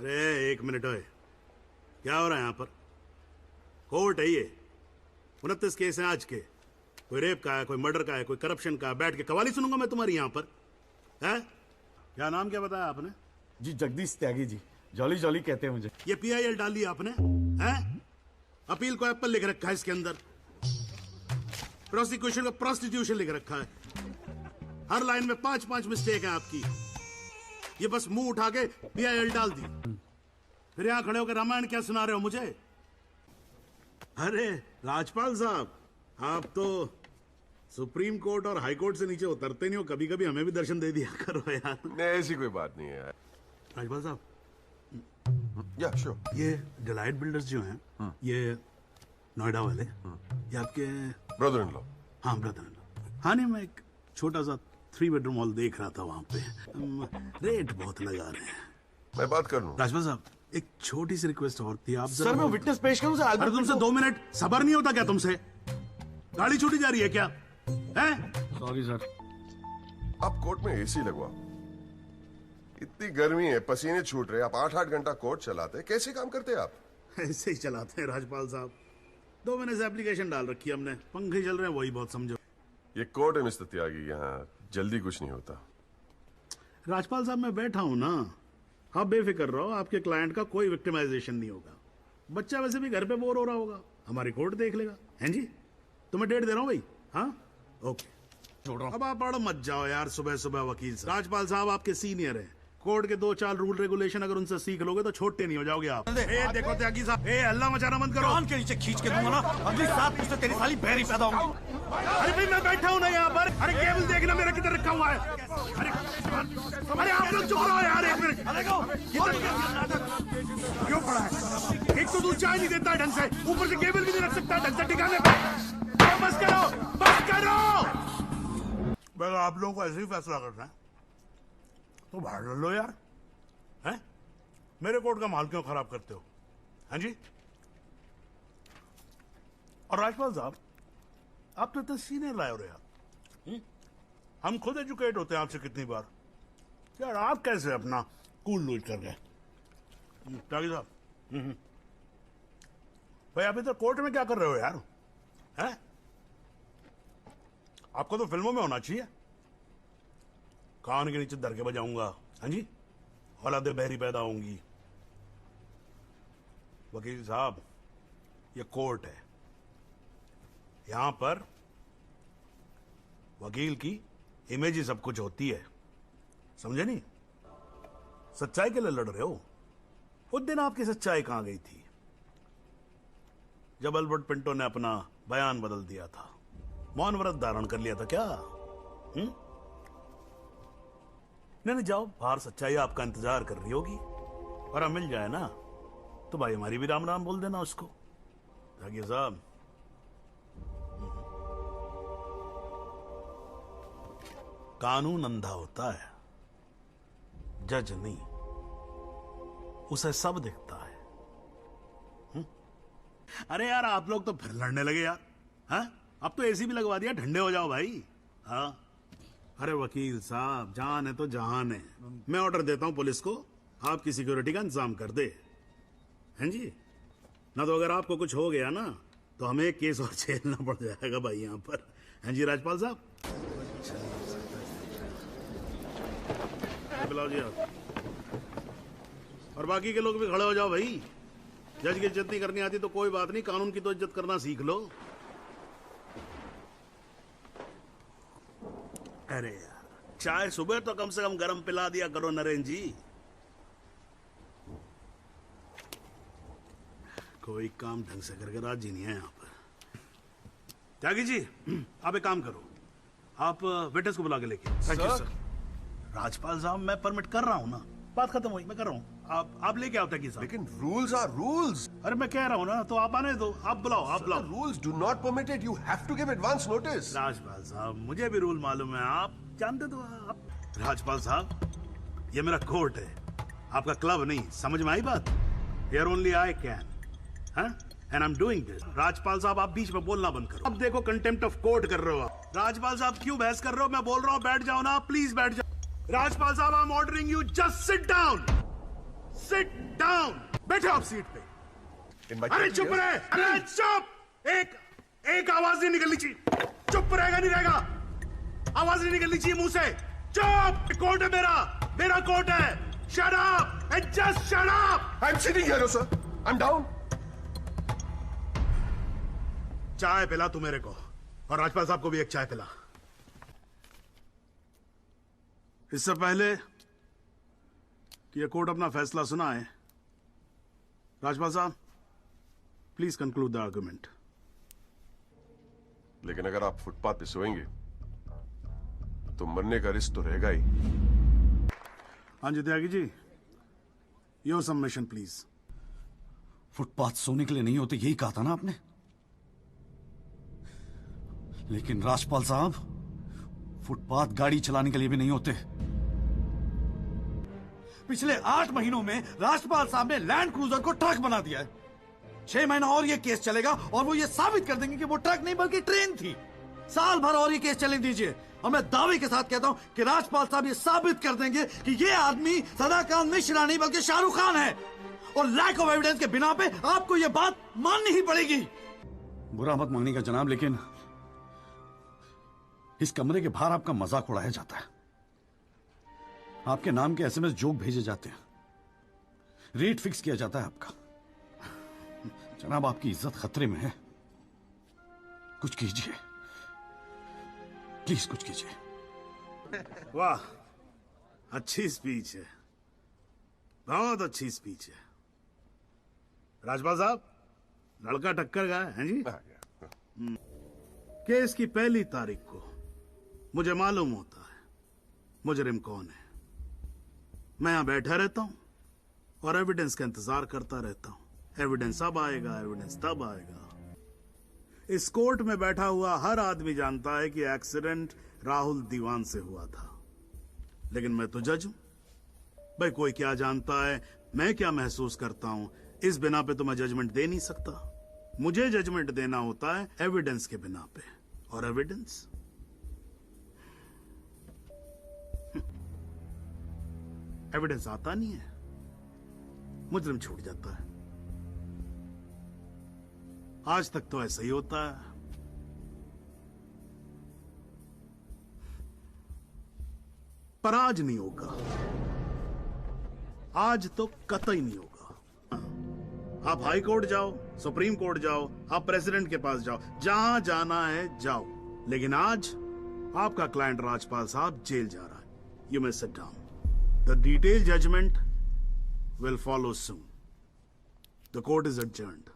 अरे एक मिनट है, क्या हो रहा है यहाँ पर? कोर्ट है ये, 29 केस हैं आज के। कोई रेप का है, कोई मर्डर का है, कोई करप्शन का है। बैठ के कवाली सुनूंगा मैं तुम्हारी यहाँ पर? है क्या नाम क्या बताया आपने? जी जगदीश त्यागी जी, जॉली जॉली कहते हैं मुझे। ये PIL डाल दिया आपने? हैं? अपील को एप्पल लिख रखा है इसके अंदर, प्रोसिक्यूशन को प्रोस्टिट्यूशन लिख रखा है। हर लाइन में 5-5 मिस्टेक है आपकी। ये बस मुंह उठा के PIL डाल दी, फिर यहां खड़े होकर रामायण क्या सुना रहे हो मुझे? अरे राजपाल साहब, आप तो सुप्रीम कोर्ट और हाई कोर्ट से नीचे उतरते नहीं हो, कभी कभी हमें भी दर्शन दे दिया करो यार। नहीं, ऐसी कोई बात नहीं है यार। राजपाल साहब, या श्योर। ये डिलाइट बिल्डर्स जो हैं, ये नोएडा वाले, ये आपके ब्रदर इन लॉ। हाँ ब्रदर इन लॉ। हाँ नहीं, मैं एक छोटा सा 3 बेडरूम हॉल देख रहा था वहां पे। रेट बहुत लगा रहे हैं। मैं बात कर लूं। राजपाल साहब, एक छोटी सी रिक्वेस्ट और थी। आप सर मैं विटनेस पेश करूं सर? अरे तुमसे 2 मिनट सबर नहीं होता क्या तुमसे? गाड़ी छूटी जा रही है क्या? हैं? Sorry sir. आप कोर्ट में AC लगवाओ। इतनी गर्मी है, पसीने छूट रहे, आप 8-8 घंटा कोर्ट चलाते, कैसे काम करते आप? ऐसे ही चलाते हैं राजपाल साहब। 2 महीने से एप्लीकेशन डाल रखी है हमने, पंखे चल रहे हैं, वही बहुत समझो। ये कोर्ट है मिस्टर त्यागी, यहाँ जल्दी कुछ नहीं होता। राजपाल साहब मैं बैठा हूं ना, आप बेफिक्र रहो, आपके क्लाइंट का कोई विक्टिमाइजेशन नहीं होगा। बच्चा वैसे भी घर पे बोर हो रहा होगा, हमारी कोर्ट देख लेगा। हैं जी? तुम्हें डेट दे रहा हूं भाई। हाँ ओके, छोड़ रहा हूं। अब आप पढ़ मत जाओ यार सुबह सुबह वकील साहब। राजपाल साहब आपके सीनियर है, कोर्ट के 2-4 रूल रेगुलेशन अगर उनसे सीख लोगे तो छोटे नहीं हो जाओगे आप। देखो त्यागी साहब, हल्ला मचाना बंद करो। कान के नीचे खींच के दूंगा ना, अगली 7 पुश्तें तेरी साली बहरी पैदा होंगी। अरे भाई मैं बैठा हूं ना यहाँ पर। अरे केबल देखना मेरा किधर रखा हुआ है। अरे आप लोग चुप रहो यार, एक मिनट। क्यों पड़ा है? एक तो तू चाय नहीं देता ढंग से, ऊपर से केबल भी नहीं रख सकता ढंग से ठिकाने पे। बस करो, बस करो। अगर आप लोगों को ऐसे ही फैसला करना है तो बाहर लड़ लो यार। हैं? मेरे कोर्ट का माल क्यों खराब करते हो? हाँ जी। और राजपाल साहब, आप तो इतने सीनियर लाए हो रहे यार। हम खुद एजुकेट होते हैं आपसे कितनी बार यार, आप कैसे अपना कूल लूज कर गए? त्यागी साहब, भाई आप इधर कोर्ट में क्या कर रहे हो यार? हैं? आपको तो फिल्मों में होना चाहिए। कान के नीचे धर के बजाऊंगा। हाँ जी, औलादे बहरी पैदा होंगी। वकील साहब, ये कोर्ट है, यहां पर वकील की इमेज ही सब कुछ होती है, समझे नहीं? सच्चाई के लिए लड़ रहे हो। उस दिन आपकी सच्चाई कहां गई थी जब अल्बर्ट पिंटो ने अपना बयान बदल दिया था, मौन व्रत धारण कर लिया था क्या? नहीं, जाओ बाहर, सच्चाई आपका इंतजार कर रही होगी। और हम मिल जाए ना तो भाई हमारी भी राम राम बोल देना उसको। त्यागी साहब, कानून अंधा होता है, जज नहीं, उसे सब दिखता है। अरे यार आप लोग तो फिर लड़ने लगे यार। हाँ, अब तो AC भी लगवा दिया, ठंडे हो जाओ भाई। हाँ, अरे वकील साहब, जान है तो जहान है। मैं ऑर्डर देता हूं पुलिस को, आपकी सिक्योरिटी का इंतजाम कर दे। हैं जी? ना तो अगर आपको कुछ हो गया ना तो हमें एक केस और झेलना पड़ जाएगा भाई यहाँ पर। हैं जी राजपाल साहब? बुलाओ जी आप, और बाकी के लोग भी खड़े हो जाओ भाई। जज की इज्जत नहीं करनी आती तो कोई बात नहीं, कानून की तो इज्जत करना सीख लो। अरे यार, चाय सुबह तो कम से कम गर्म पिला दिया करो नरेंद्र जी। कोई काम ढंग से करके राजी नहीं है यहाँ पर। त्यागी जी, आप एक काम करो, आप विटनेस को बुला के लेके। Thank you sir. राजपाल साहब, मैं परमिट कर रहा हूँ ना, बात खत्म हुई, मैं कर रहा हूँ। आप लेके आओ त्यागी साहब। लेकिन रूल्स आर रूल्स। अरे मैं कह रहा हूँ ना, तो आप आने दो, आप बुलाओ, आप बुलाओ। Rules do not permit it, you have to give advance notice. Rajpal साहब, मुझे भी रूल मालूम है, आप जानते तो आप। राजपाल साहब, ये मेरा कोर्ट है, आपका क्लब नहीं, समझ में आई बात? Here only I can, and I'm doing this. Rajpal साहब, आप बीच में बोलना बंद करो। अब देखो कंटेम्प्ट ऑफ कोर्ट कर रहे हो आप। राजपाल साहब क्यों बहस कर रहे हो? मैं बोल रहा हूँ बैठ जाओ ना, प्लीज बैठ जाओ। राजपाल साहब, I am ordering you, just sit down, sit down, बैठे आप सीट पे। In my अरे 30 चुप years- रहे, अरे चुप। एक आवाज नहीं निकलनी चाहिए। चुप रहेगा नहीं रहेगा, आवाज नहीं निकलनी चाहिए मुंह से। चुप। कोर्ट है मेरा कोर्ट है। Shut up and just shut up. I'm sitting here, sir. I'm down. चाय पिला तू मेरे को, और राजपाल साहब को भी एक चाय पिला। इससे पहले कि यह कोर्ट अपना फैसला सुनाए, राजपाल साहब प्लीज कंक्लूड द आर्गुमेंट। लेकिन अगर आप फुटपाथ पे सोएंगे तो मरने का रिस्क तो रहेगा ही। हाँ जी Tyagi ji, your submission please. Footpath सोने के लिए नहीं होते, यही कहा था ना आपने। लेकिन राजपाल साहब, फुटपाथ गाड़ी चलाने के लिए भी नहीं होते। पिछले 8 महीनों में राजपाल साहब ने लैंड क्रूजर को ट्रक बना दिया है। 6 महीना और ये केस चलेगा और वो ये साबित कर देंगे कि वो ट्रक नहीं बल्कि ट्रेन थी। साल भर और ये केस चलने दीजिए और मैं दावे के साथ कहता हूं कि राजपाल साहब ये साबित कर देंगे कि ये आदमी सदाकांत मिश्रा नहीं बल्कि शाहरुख खान है। और लैक ऑफ एविडेंस के बिना पे आपको ये बात माननी ही पड़ेगी। बुरा मत मानिएगा जनाब, लेकिन इस कमरे के बाहर आपका मजाक उड़ाया जाता है। आपके नाम के एसएमएस जोक भेजे जाते हैं, रेट फिक्स किया जाता है आपका। जनाब, आपकी इज्जत खतरे में है। कुछ कीजिए प्लीज, कुछ कीजिए। वाह, अच्छी स्पीच है, बहुत अच्छी स्पीच है। राजपाल साहब, लड़का टक्कर गया है जी। केस की पहली तारीख को मुझे मालूम होता है मुजरिम कौन है। मैं यहां बैठा रहता हूं और एविडेंस का इंतजार करता रहता हूं। एविडेंस अब आएगा, एविडेंस तब आएगा। इस कोर्ट में बैठा हुआ हर आदमी जानता है कि एक्सीडेंट राहुल दीवान से हुआ था, लेकिन मैं तो जज हूं। भाई, कोई क्या जानता है, मैं क्या महसूस करता हूं, इस बिना पे तो मैं जजमेंट दे नहीं सकता। मुझे जजमेंट देना होता है एविडेंस के बिना पे, और एविडेंस एविडेंस आता नहीं है, मुजरिम छूट जाता है। आज तक तो ऐसा ही होता है। पर आज नहीं होगा, आज तो कतई नहीं होगा। आप हाई कोर्ट जाओ, सुप्रीम कोर्ट जाओ, आप प्रेसिडेंट के पास जाओ, जहां जाना है जाओ, लेकिन आज आपका क्लाइंट राजपाल साहब जेल जा रहा है। You may sit down. The detail judgment will follow soon. The court is adjourned.